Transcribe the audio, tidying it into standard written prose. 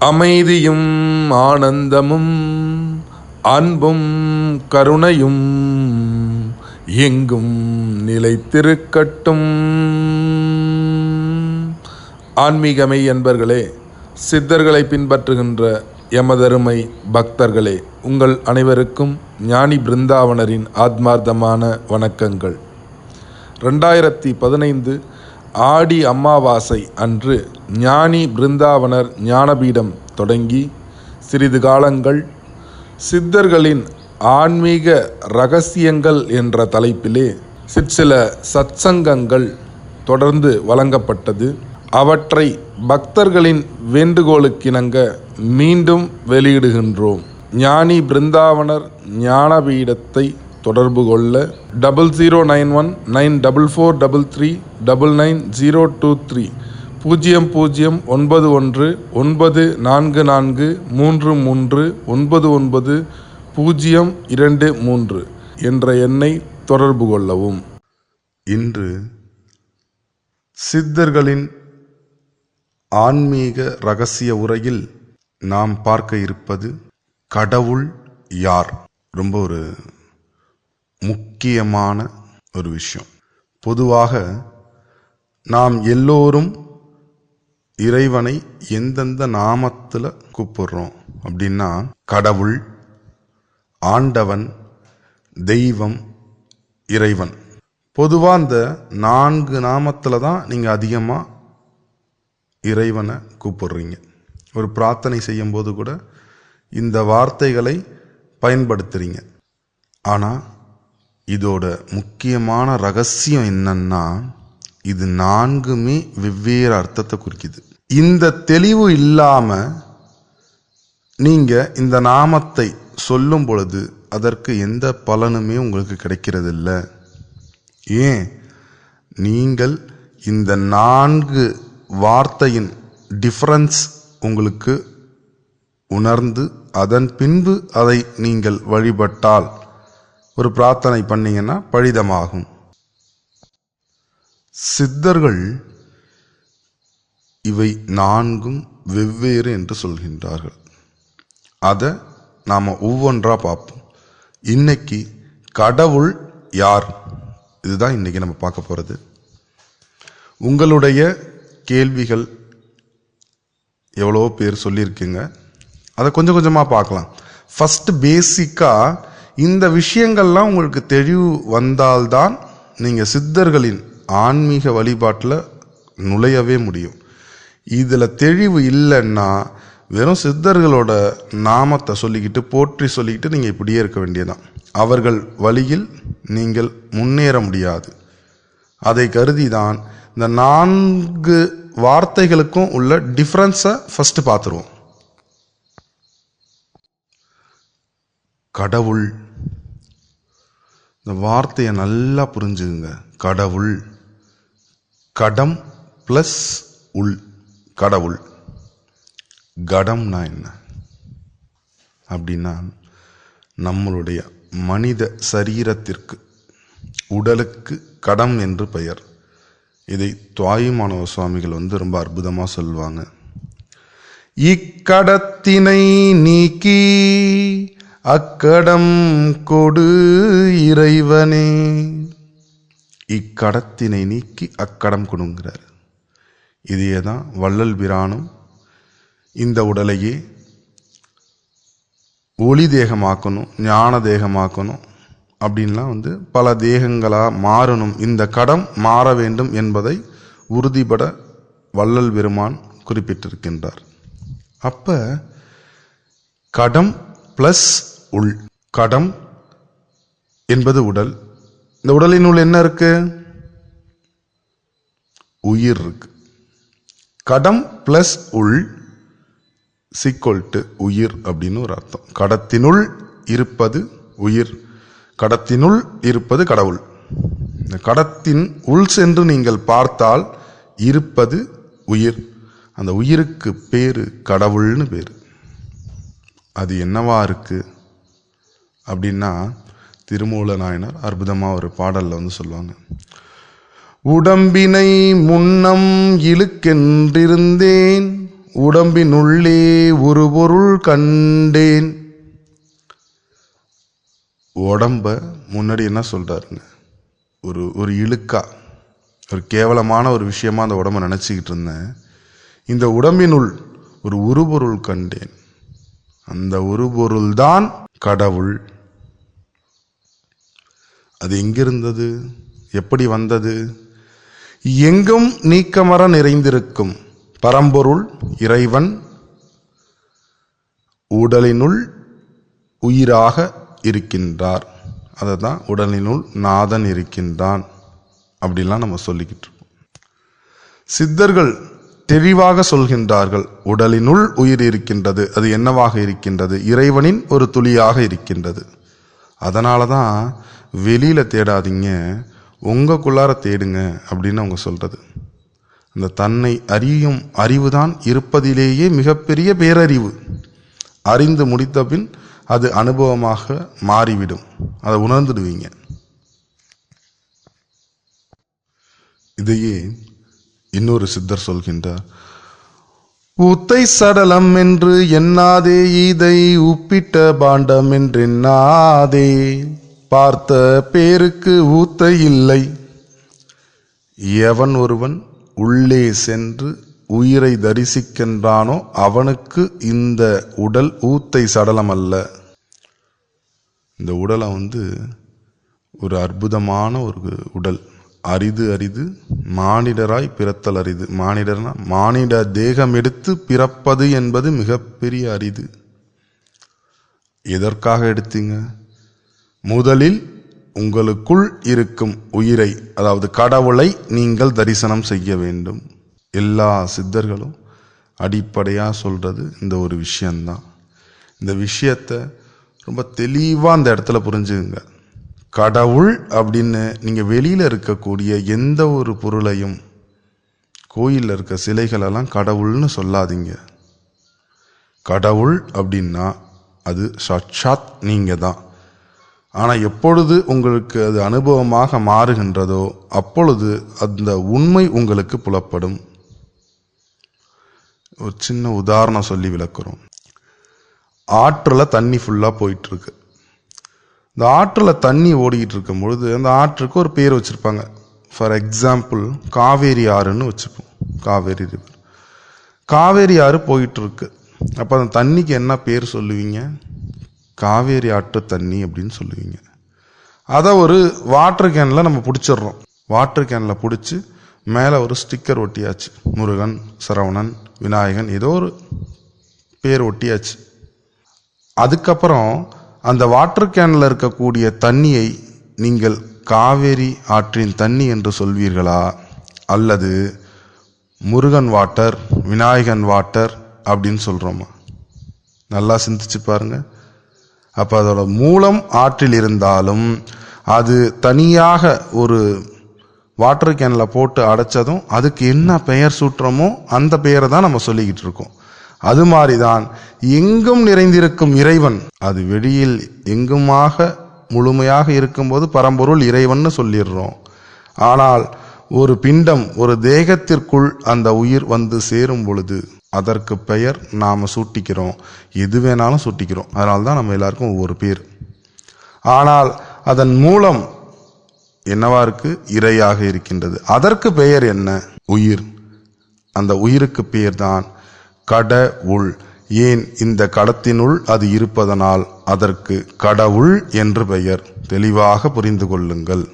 அமைதியும் ஆனந்தமும் அன்பும் கருணையும் எங்கும் நிலைத்திருக்கட்டும். ஆன்மீகமை என்பர்களே, சித்தர்களை பின்பற்றுகின்ற எமதருமை பக்தர்களே, உங்கள் அனைவருக்கும் ஞானி பிருந்தாவனரின் ஆத்மார்த்தமான வணக்கங்கள். 2015 ஆடி அமாவாசை அன்று ஞானி பிருந்தாவனர் ஞானபீடம் தொடங்கி சிறிது காலங்கள் சித்தர்களின் ஆன்மீக இரகசியங்கள் என்ற தலைப்பிலே சிற்சில சத்சங்கங்கள் தொடர்ந்து வழங்கப்பட்டது. அவற்றை பக்தர்களின் வேண்டுகோளுக்கிணங்க மீண்டும் வெளியிடுகின்றோம். ஞானி பிருந்தாவனர் ஞானபீடத்தை தொடர்பு கொள்ள 00919443399023 009194339923 என்ற எண்ணை தொடர்பு கொள்ளவும். இன்று சித்தர்களின் ஆன்மீக இரகசிய உரையில் நாம் பார்க்க இருப்பது கடவுள் யார். ரொம்ப ஒரு முக்கியமான ஒரு விஷயம். பொதுவாக நாம் எல்லோரும் இறைவனை எந்தெந்த நாமத்தில் கூப்பிடுறோம் அப்படின்னா, கடவுள், ஆண்டவன், தெய்வம், இறைவன். பொதுவாக இந்த 4 நாமத்தில் தான் நீங்கள் அதிகமாக இறைவனை கூப்பிடுறீங்க. ஒரு பிரார்த்தனை செய்யும்போது கூட இந்த வார்த்தைகளை பயன்படுத்துகிறீங்க. ஆனால் இதோட முக்கியமான ரகசியம் என்னன்னா, இது 4மே வெவ்வேறு அர்த்தத்தை குறிக்குது. இந்த தெளிவு இல்லாமல் நீங்கள் இந்த நாமத்தை சொல்லும் பொழுது அதற்கு எந்த பலனுமே உங்களுக்கு கிடைக்கிறது இல்லை. ஏன்? நீங்கள் இந்த 4 வார்த்தையின் டிஃபரன்ஸ் உங்களுக்கு உணர்ந்து அதன் பின்பு அதை நீங்கள் வழிபட்டால், ஒரு பிரார்த்தனை பண்ணீங்கன்னா பழிதமாகும். சித்தர்கள் இவை 4ம் வெவ்வேறு என்று சொல்கின்றார்கள். அதை நாம் ஒவ்வொன்றா பார்ப்போம். இன்னைக்கு கடவுள் யார், இதுதான் இன்னைக்கு நம்ம பார்க்க போகிறது. உங்களுடைய கேள்விகள் எவ்வளோ பேர் சொல்லியிருக்கீங்க, அதை கொஞ்சம் கொஞ்சமாக பார்க்கலாம். ஃபஸ்ட்டு பேசிக்காக இந்த விஷயங்கள்லாம் உங்களுக்கு தெளிவு வந்தால்தான் நீங்கள் சித்தர்களின் ஆன்மீக வழிபாட்டில் நுழையவே முடியும். இதில் தெளிவு இல்லைன்னா வெறும் சித்தர்களோட நாமத்தை சொல்லிக்கிட்டு போற்றி சொல்லிக்கிட்டு நீங்கள் இப்படியே இருக்க வேண்டியதான். அவர்கள் வழியில் நீங்கள் முன்னேற முடியாது. அதை கருதி தான் இந்த 4 வார்த்தைகளுக்கும் உள்ள டிஃப்ரென்ஸை ஃபஸ்ட்டு பார்த்துருவோம். கடவுள், இந்த வார்த்தையை நல்லா புரிஞ்சுக்குங்க. கடவுள், கடம் ப்ளஸ் உள். கடவுள். கடம்னா என்ன அப்படின்னா, நம்மளுடைய மனித சரீரத்திற்கு, உடலுக்கு கடம் என்று பெயர். இதை துவாயுமானவ சுவாமிகள் ரொம்ப அற்புதமாக சொல்லுவாங்க. இக்கடத்தினை நீக்கி அக்கடம் கொடு இறைவனே. இக்கடத்தினை நீக்கி அக்கடம் கொடுங்கிறார். இதையே தான் வள்ளல் பிரானும் இந்த உடலையே ஒளி தேகமாக்கணும், ஞான தேகமாக்கணும் அப்படின்லாம் பல தேகங்களாக மாறணும், இந்த கடம் மாற வேண்டும் என்பதை உறுதிபட வள்ளல் பெருமான் குறிப்பிட்டிருக்கின்றார். அப்போ கடம் ப்ளஸ் உள். கடம் என்பது உடல். இந்த உடலினுள் என்ன இருக்கு? உயிர் இருக்கு. கடம் ப்ளஸ் உள் = உயிர் அப்படின்னு ஒரு அர்த்தம். கடத்தினுள் இருப்பது உயிர், கடத்தினுள் இருப்பது கடவுள். இந்த கடத்தின் உள் சென்று நீங்கள் பார்த்தால் இருப்பது உயிர். அந்த உயிருக்கு பேரு கடவுள்னு பேரு. அது என்னவா இருக்கு அப்படின்னா, திருமூல நாயனார் அற்புதமாக ஒரு பாடலில் சொல்லுவாங்க. உடம்பினை முன்னம் இழுக்கென்றிருந்தேன் உடம்பினுள்ளே ஒரு பொருள் கண்டேன். உடம்ப முன்னாடி என்ன சொல்றாருங்க, ஒரு இழுக்கா, ஒரு கேவலமான ஒரு விஷயமா அந்த உடம்ப நினைச்சுக்கிட்டு இருந்தேன். இந்த உடம்பினுள் ஒரு உருபொருள் கண்டேன். அந்த உருபொருள் தான் கடவுள். அது எங்கிருந்தது, எப்படி வந்தது? எங்கும் நீக்கமர நிறைந்திருக்கும் பரம்பொருள் இறைவன் உடலினுள் உயிராக இருக்கின்றார். அதை தான் உடலினுள் நாதன் இருக்கின்றான் அப்படிலாம் நம்ம சொல்லிக்கிட்டு இருக்கோம். சித்தர்கள் தெளிவாக சொல்கின்றார்கள், உடலினுள் உயிர் இருக்கின்றது. அது என்னவாக இருக்கின்றது? இறைவனின் ஒரு துளியாக இருக்கின்றது. அதனால தான் வெளியில தேடாதீங்க, உங்களுக்குள்ளார தேடுங்க அப்படின்னு அவங்க சொல்றது. அந்த தன்னை அறியும் அறிவுதான் இருப்பதிலேயே மிகப்பெரிய பேரறிவு. அறிந்து முடித்த பின் அது அனுபவமாக மாறிவிடும். அதை உணர்ந்துடுவீங்க. இதையே இன்னொரு சித்தர் சொல்கின்றார், ஊத்தை சடலம் என்று எண்ணாதே, இதை உப்பிட்ட பாண்டம் என்று எண்ணாதே, பார்த்த பேருக்கு ஊத்தை இல்லை. எவன் ஒருவன் உள்ளே சென்று உயிரை தரிசிக்கின்றானோ அவனுக்கு இந்த உடல் ஊத்தை சடலம் அல்ல. இந்த உடலை ஒரு அற்புதமான ஒரு உடல். அரிது அரிது மானிடராய் பிறத்தல் அரிது. மானிடர்னா மானிட தேகம் எடுத்து பிறப்பது என்பது மிகப்பெரிய அரிது. எதற்காக எடுத்தீங்க? முதலில் உங்களுக்குள் இருக்கும் உயிரை, அதாவது கடவுளை நீங்கள் தரிசனம் செய்ய வேண்டும். எல்லா சித்தர்களும் அடிப்படையாக சொல்றது இந்த ஒரு விஷயம்தான். இந்த விஷயத்தை ரொம்ப தெளிவாக அந்த இடத்துல புரிஞ்சுக்குங்க. கடவுள் அப்படின்னு நீங்கள் வெளியில் இருக்கக்கூடிய எந்த ஒரு பொருளையும், கோயிலில் இருக்க சிலைகளெல்லாம் கடவுள்னு சொல்லாதீங்க. கடவுள் அப்படின்னா அது சாட்சாத் நீங்கள் தான். ஆனால் எப்பொழுது உங்களுக்கு அது அனுபவமாக மாறுகின்றதோ அப்பொழுது அந்த உண்மை உங்களுக்கு புலப்படும். ஒரு சின்ன உதாரணம் சொல்லி விளக்குறோம். ஆற்றுல தண்ணி ஃபுல்லாக போயிட்டு இருக்கு. இந்த ஆற்றுல தண்ணி ஓடிக்கிட்டு இருக்கும் பொழுது அந்த ஆற்றுக்கு ஒரு பேர் வச்சிருப்பாங்க. ஃபார் எக்ஸாம்பிள் காவேரி ஆறுன்னு வச்சுப்போம். காவேரி ரிவர். காவேரி ஆறு போயிட்டு இருக்கு. அப்போ அந்த தண்ணிக்கு என்ன பேர் சொல்லுவீங்க? காவேரி ஆற்று தண்ணி அப்படின்னு சொல்லுவீங்க. அதை ஒரு வாட்டர் கேனில் நம்ம பிடிச்சிடுறோம். வாட்டர் கேனில் பிடிச்சி மேலே ஒரு ஸ்டிக்கர் ஒட்டியாச்சு. முருகன், சரவணன், விநாயகன், ஏதோ ஒரு பேர் ஒட்டியாச்சு. அதுக்கப்புறம் அந்த வாட்டர் கேனில் இருக்கக்கூடிய தண்ணியை நீங்கள் காவேரி ஆற்றின் தண்ணி என்று சொல்வீர்களா, அல்லது முருகன் வாட்டர், விநாயகன் வாட்டர் அப்படின்னு சொல்கிறோமா? நல்லா சிந்திச்சு பாருங்க. அப்போ அதோட மூலம் ஆற்றில் இருந்தாலும் அது தனியாக ஒரு வாட்டர் கேனில் போட்டு அடைச்சதும் அதுக்கு என்ன பெயர் சூட்டுறோமோ அந்த பெயரை தான் நம்ம சொல்லிக்கிட்டு இருக்கோம். அது மாதிரிதான் எங்கும் நிறைந்திருக்கும் இறைவன், அது வெளியில் எங்குமாக முழுமையாக இருக்கும்போது பரம்பொருள் இறைவன் சொல்லிடுறோம். ஆனால் ஒரு பிண்டம், ஒரு தேகத்திற்குள் அந்த உயிர் சேரும் பொழுது அதற்கு பெயர் நாம் சூட்டிக்கிறோம். எது வேணாலும் சூட்டிக்கிறோம். அதனால தான் நம்ம எல்லாருக்கும் ஒவ்வொரு பேர். ஆனால் அதன் மூலம் என்னவா இருக்கு? இறையாக இருக்கின்றது. அதற்கு பெயர் என்ன? உயிர். அந்த உயிருக்கு பெயர் தான் கடவுள். ஏன்? இந்த கடத்தினுள் அது இருப்பதனால் அதற்கு கடவுள் என்று பெயர். தெளிவாக புரிந்து கொள்ளுங்கள்.